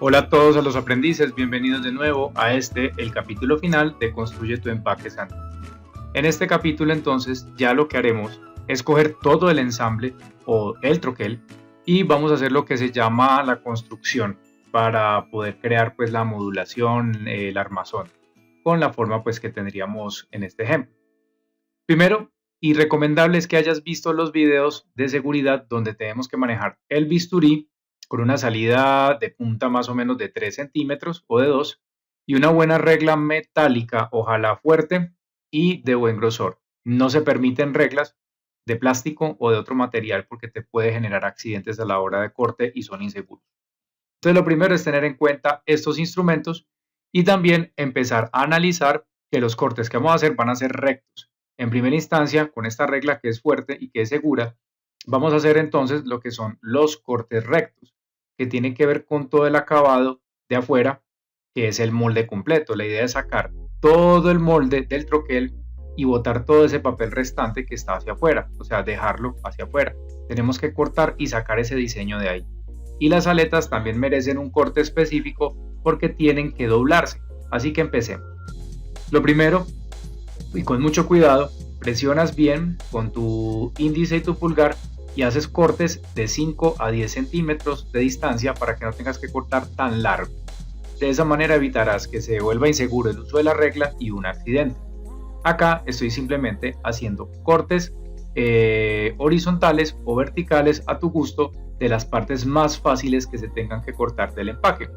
Hola a todos los aprendices, bienvenidos de nuevo a el capítulo final de Construye tu empaque sano. En este capítulo entonces ya lo que haremos es coger todo el ensamble o el troquel y vamos a hacer lo que se llama la construcción para poder crear pues la modulación, el armazón, con la forma pues que tendríamos en este ejemplo. Primero, y recomendable es que hayas visto los videos de seguridad donde tenemos que manejar el bisturí con una salida de punta más o menos de 3 centímetros o de 2 y una buena regla metálica, ojalá fuerte y de buen grosor. No se permiten reglas de plástico o de otro material porque te puede generar accidentes a la hora de corte y son inseguros. Entonces lo primero es tener en cuenta estos instrumentos y también empezar a analizar que los cortes que vamos a hacer van a ser rectos. En primera instancia, con esta regla que es fuerte y que es segura, vamos a hacer entonces lo que son los cortes rectos, que tienen que ver con todo el acabado de afuera, que es el molde completo. La idea es sacar todo el molde del troquel y botar todo ese papel restante que está hacia afuera, o sea, dejarlo hacia afuera. Tenemos que cortar y sacar ese diseño de ahí. Y las aletas también merecen un corte específico porque tienen que doblarse. Así que empecemos. Lo primero, y con mucho cuidado, presionas bien con tu índice y tu pulgar y haces cortes de 5 a 10 centímetros de distancia para que no tengas que cortar tan largo. De esa manera evitarás que se vuelva inseguro el uso de la regla y un accidente. Acá estoy simplemente haciendo cortes horizontales o verticales a tu gusto de las partes más fáciles que se tengan que cortar del empaque.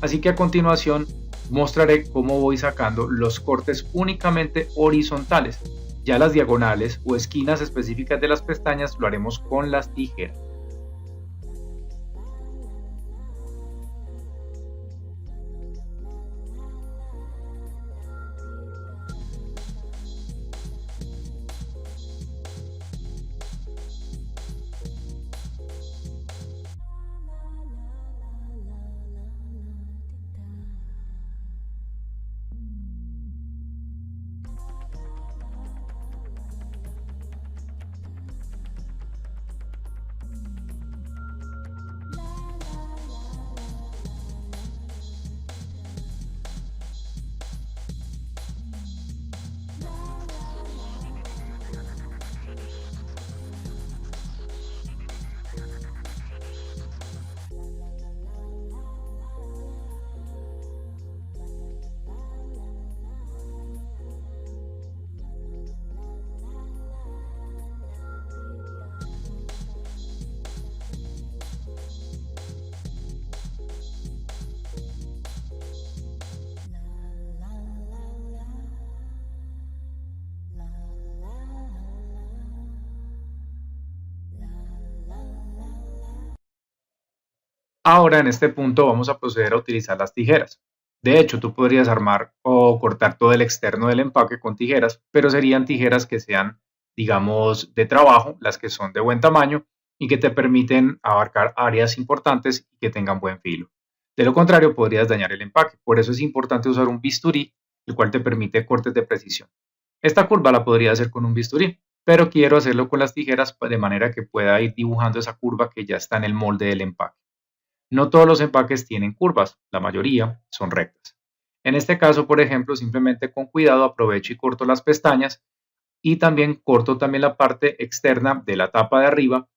Así que a continuación mostraré cómo voy sacando los cortes únicamente horizontales. Ya las diagonales o esquinas específicas de las pestañas lo haremos con las tijeras. Ahora en este punto vamos a proceder a utilizar las tijeras. De hecho, tú podrías armar o cortar todo el externo del empaque con tijeras, pero serían tijeras que sean, digamos, de trabajo, las que son de buen tamaño y que te permiten abarcar áreas importantes y que tengan buen filo. De lo contrario, podrías dañar el empaque. Por eso es importante usar un bisturí, el cual te permite cortes de precisión. Esta curva la podría hacer con un bisturí, pero quiero hacerlo con las tijeras de manera que pueda ir dibujando esa curva que ya está en el molde del empaque. No todos los empaques tienen curvas, la mayoría son rectas. En este caso, por ejemplo, simplemente con cuidado aprovecho y corto las pestañas y también corto también la parte externa de la tapa de arriba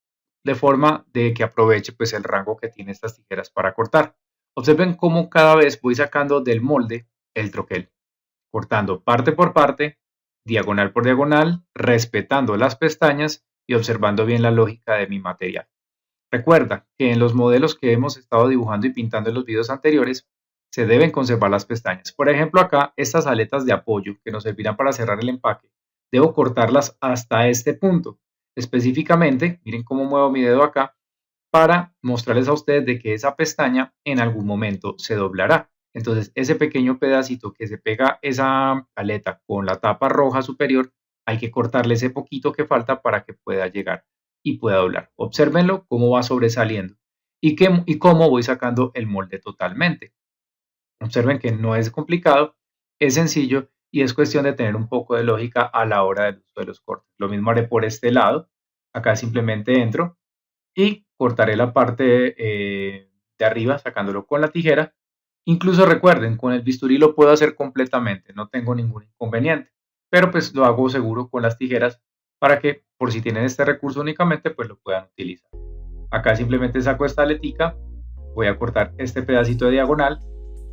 de forma de que aproveche pues el rango que tiene estas tijeras para cortar. Observen cómo cada vez voy sacando del molde el troquel, cortando parte por parte, diagonal por diagonal, respetando las pestañas y observando bien la lógica de mi material. Recuerda que en los modelos que hemos estado dibujando y pintando en los videos anteriores, se deben conservar las pestañas. Por ejemplo, acá, estas aletas de apoyo que nos servirán para cerrar el empaque, debo cortarlas hasta este punto. Específicamente, miren cómo muevo mi dedo acá, para mostrarles a ustedes de que esa pestaña en algún momento se doblará. Entonces, ese pequeño pedacito que se pega esa aleta con la tapa roja superior, hay que cortarle ese poquito que falta para que pueda llegar y pueda doblar. Obsérvenlo cómo va sobresaliendo y cómo voy sacando el molde totalmente. Observen que no es complicado, es sencillo y es cuestión de tener un poco de lógica a la hora del uso de los cortes. Lo mismo haré por este lado. Acá simplemente entro y cortaré la parte de de arriba, sacándolo con la tijera. Incluso recuerden, con el bisturí lo puedo hacer completamente, no tengo ningún inconveniente, pero pues lo hago seguro con las tijeras para que por si tienen este recurso únicamente, pues lo puedan utilizar. Acá simplemente saco esta aletica, voy a cortar este pedacito de diagonal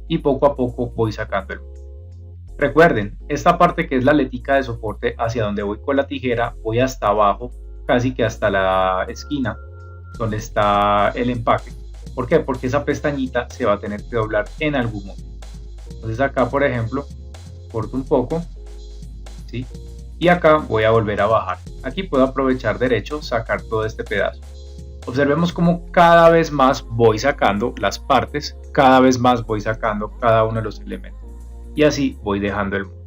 y poco a poco voy sacando el molde. Recuerden, esta parte que es la aletica de soporte hacia donde voy con la tijera, voy hasta abajo, casi que hasta la esquina donde está el empaque. ¿Por qué? Porque esa pestañita se va a tener que doblar en algún momento. Entonces acá, por ejemplo, corto un poco, ¿sí? Y acá voy a volver a bajar. Aquí puedo aprovechar derecho, sacar todo este pedazo. Observemos cómo cada vez más voy sacando las partes, cada vez más voy sacando cada uno de los elementos. Y así voy dejando el molde.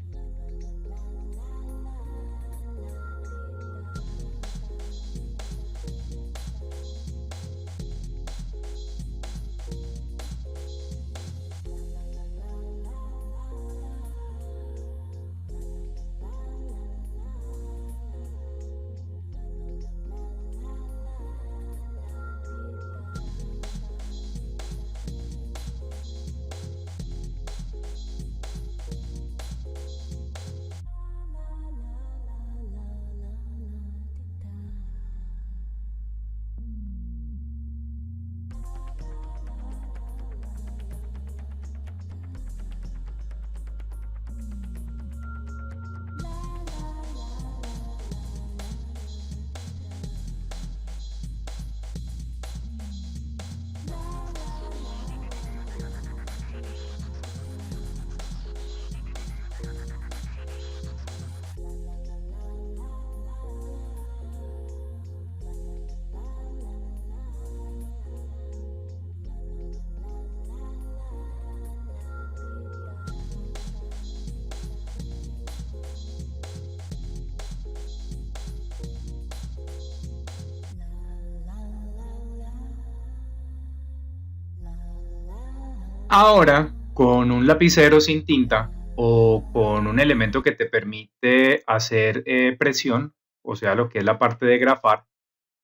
Ahora, con un lapicero sin tinta o con un elemento que te permite hacer presión, o sea, lo que es la parte de grafar,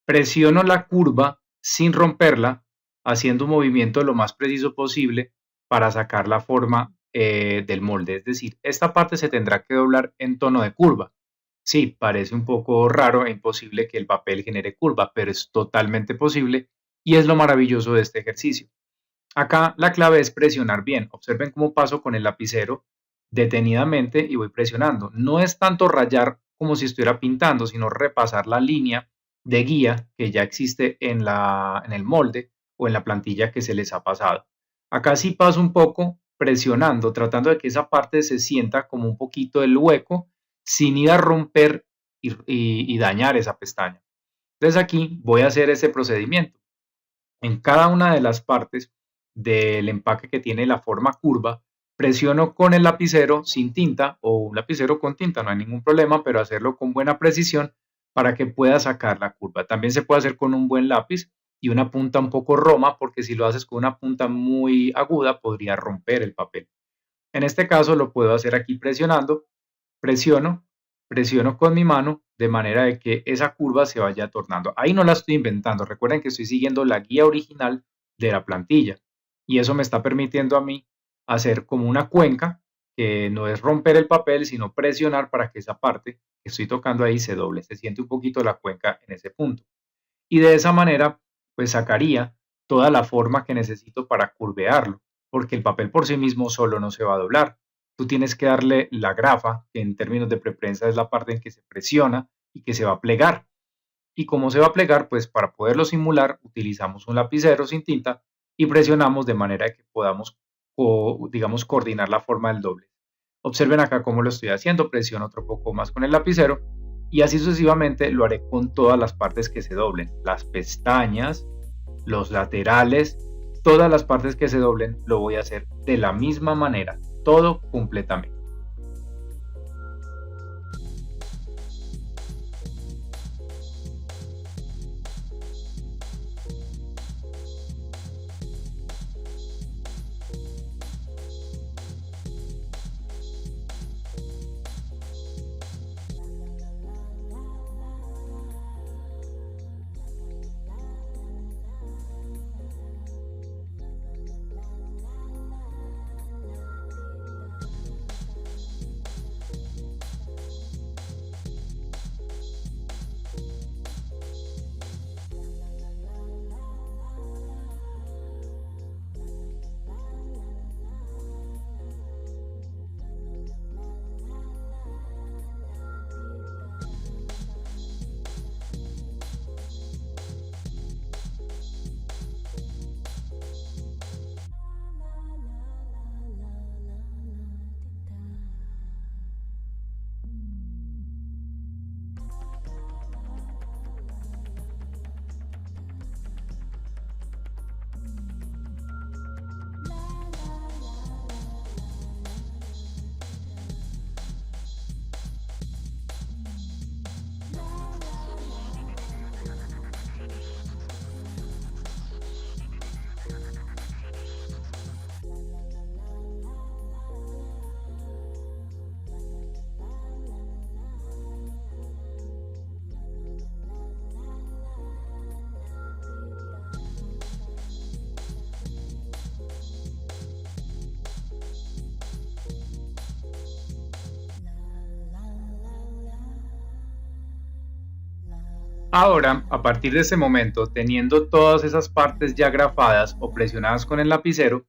presiono la curva sin romperla, haciendo un movimiento lo más preciso posible para sacar la forma del molde. Es decir, esta parte se tendrá que doblar en tono de curva. Sí, parece un poco raro e imposible que el papel genere curva, pero es totalmente posible y es lo maravilloso de este ejercicio. Acá la clave es presionar bien. Observen cómo paso con el lapicero detenidamente y voy presionando. No es tanto rayar como si estuviera pintando, sino repasar la línea de guía que ya existe en el molde o en la plantilla que se les ha pasado. Acá sí paso un poco presionando, tratando de que esa parte se sienta como un poquito el hueco sin ir a romper y dañar esa pestaña. Entonces aquí voy a hacer ese procedimiento. En cada una de las partes del empaque que tiene la forma curva, presiono con el lapicero sin tinta o un lapicero con tinta, no hay ningún problema, pero hacerlo con buena precisión para que pueda sacar la curva. También se puede hacer con un buen lápiz y una punta un poco roma, porque si lo haces con una punta muy aguda podría romper el papel. En este caso lo puedo hacer aquí presionando, presiono, presiono con mi mano de manera de que esa curva se vaya tornando. Ahí no la estoy inventando, recuerden que estoy siguiendo la guía original de la plantilla y eso me está permitiendo a mí hacer como una cuenca que no es romper el papel, sino presionar para que esa parte que estoy tocando ahí se doble, se siente un poquito la cuenca en ese punto. Y de esa manera, pues sacaría toda la forma que necesito para curvearlo, porque el papel por sí mismo solo no se va a doblar. Tú tienes que darle la grafa, que en términos de preprensa es la parte en que se presiona y que se va a plegar. Y como se va a plegar, pues para poderlo simular utilizamos un lapicero sin tinta y presionamos de manera que podamos, digamos, coordinar la forma del doble. Observen acá cómo lo estoy haciendo, presiono otro poco más con el lapicero y así sucesivamente lo haré con todas las partes que se doblen, las pestañas, los laterales, todas las partes que se doblen lo voy a hacer de la misma manera, todo completamente. Ahora, a partir de ese momento, teniendo todas esas partes ya grafadas o presionadas con el lapicero,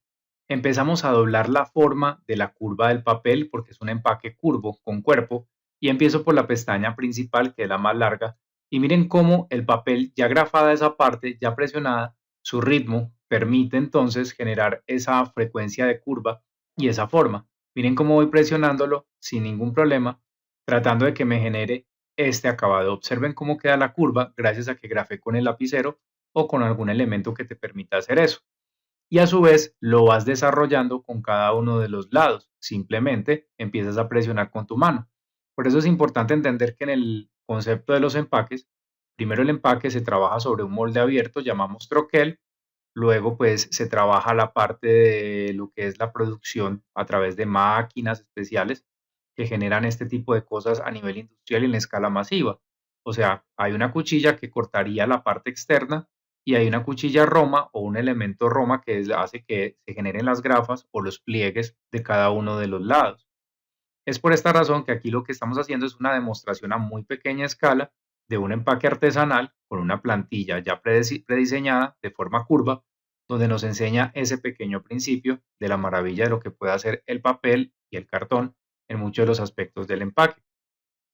empezamos a doblar la forma de la curva del papel porque es un empaque curvo con cuerpo y empiezo por la pestaña principal que es la más larga y miren cómo el papel ya grafada esa parte, ya presionada, su ritmo permite entonces generar esa frecuencia de curva y esa forma. Miren cómo voy presionándolo sin ningún problema, tratando de que me genere este acabado. Observen cómo queda la curva gracias a que grafé con el lapicero o con algún elemento que te permita hacer eso. Y a su vez lo vas desarrollando con cada uno de los lados. Simplemente empiezas a presionar con tu mano. Por eso es importante entender que en el concepto de los empaques, primero el empaque se trabaja sobre un molde abierto, llamamos troquel. Luego, pues se trabaja la parte de lo que es la producción a través de máquinas especiales que generan este tipo de cosas a nivel industrial y en escala masiva. O sea, hay una cuchilla que cortaría la parte externa y hay una cuchilla roma o un elemento roma que hace que se generen las grafas o los pliegues de cada uno de los lados. Es por esta razón que aquí lo que estamos haciendo es una demostración a muy pequeña escala de un empaque artesanal con una plantilla ya prediseñada de forma curva, donde nos enseña ese pequeño principio de la maravilla de lo que puede hacer el papel y el cartón en muchos de los aspectos del empaque.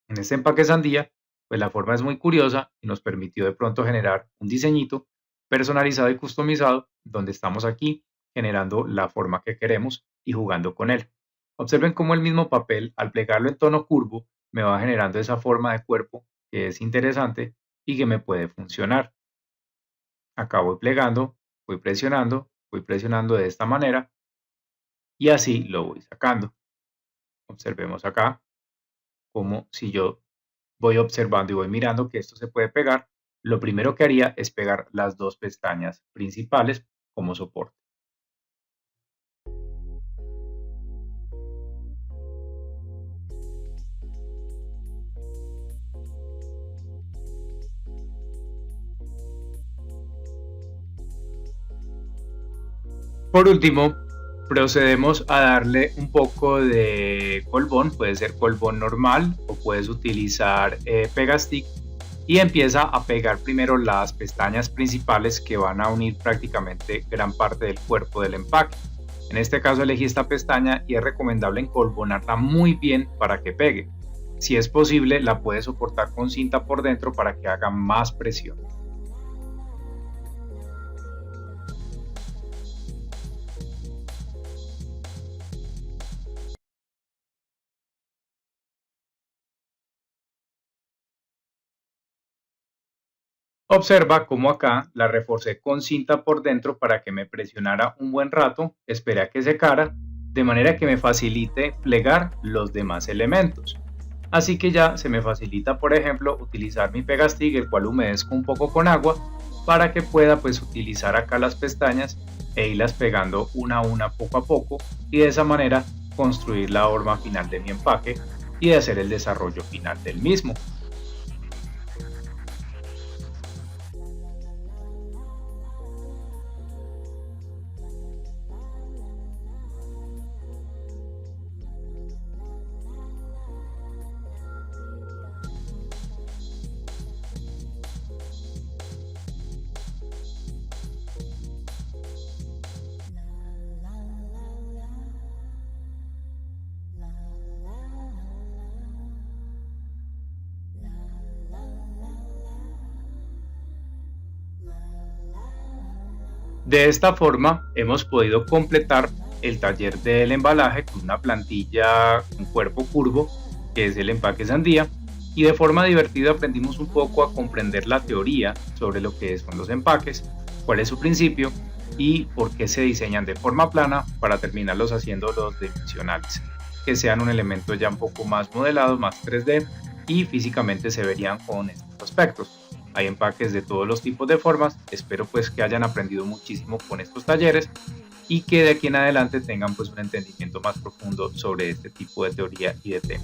En este empaque sandía, pues la forma es muy curiosa y nos permitió de pronto generar un diseñito personalizado y customizado donde estamos aquí generando la forma que queremos y jugando con él. Observen cómo el mismo papel, al plegarlo en tono curvo, me va generando esa forma de cuerpo que es interesante y que me puede funcionar. Acá voy presionando de esta manera y así lo voy sacando. Observemos acá como si yo voy observando y voy mirando que esto se puede pegar, lo primero que haría es pegar las dos pestañas principales como soporte. Por último, procedemos a darle un poco de colbón, puede ser colbón normal o puedes utilizar Pegastick y empieza a pegar primero las pestañas principales que van a unir prácticamente gran parte del cuerpo del empaque. En este caso elegí esta pestaña y es recomendable encolbonarla muy bien para que pegue. Si es posible, la puedes soportar con cinta por dentro para que haga más presión. Observa cómo acá la reforcé con cinta por dentro para que me presionara un buen rato, esperé a que secara, de manera que me facilite plegar los demás elementos. Así que ya se me facilita, por ejemplo, utilizar mi Pegastick, el cual humedezco un poco con agua, para que pueda pues utilizar acá las pestañas e irlas pegando una a una poco a poco y de esa manera construir la forma final de mi empaque y de hacer el desarrollo final del mismo. De esta forma hemos podido completar el taller del embalaje con una plantilla con cuerpo curvo que es el empaque sandía y de forma divertida aprendimos un poco a comprender la teoría sobre lo que son los empaques, cuál es su principio y por qué se diseñan de forma plana para terminarlos haciendo los dimensionales, que sean un elemento ya un poco más modelado, más 3D y físicamente se verían con estos aspectos. Hay empaques de todos los tipos de formas, espero pues que hayan aprendido muchísimo con estos talleres y que de aquí en adelante tengan pues un entendimiento más profundo sobre este tipo de teoría y de tema.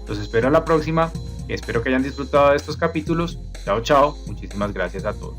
Los espero a la próxima, espero que hayan disfrutado de estos capítulos. Chao, chao, muchísimas gracias a todos.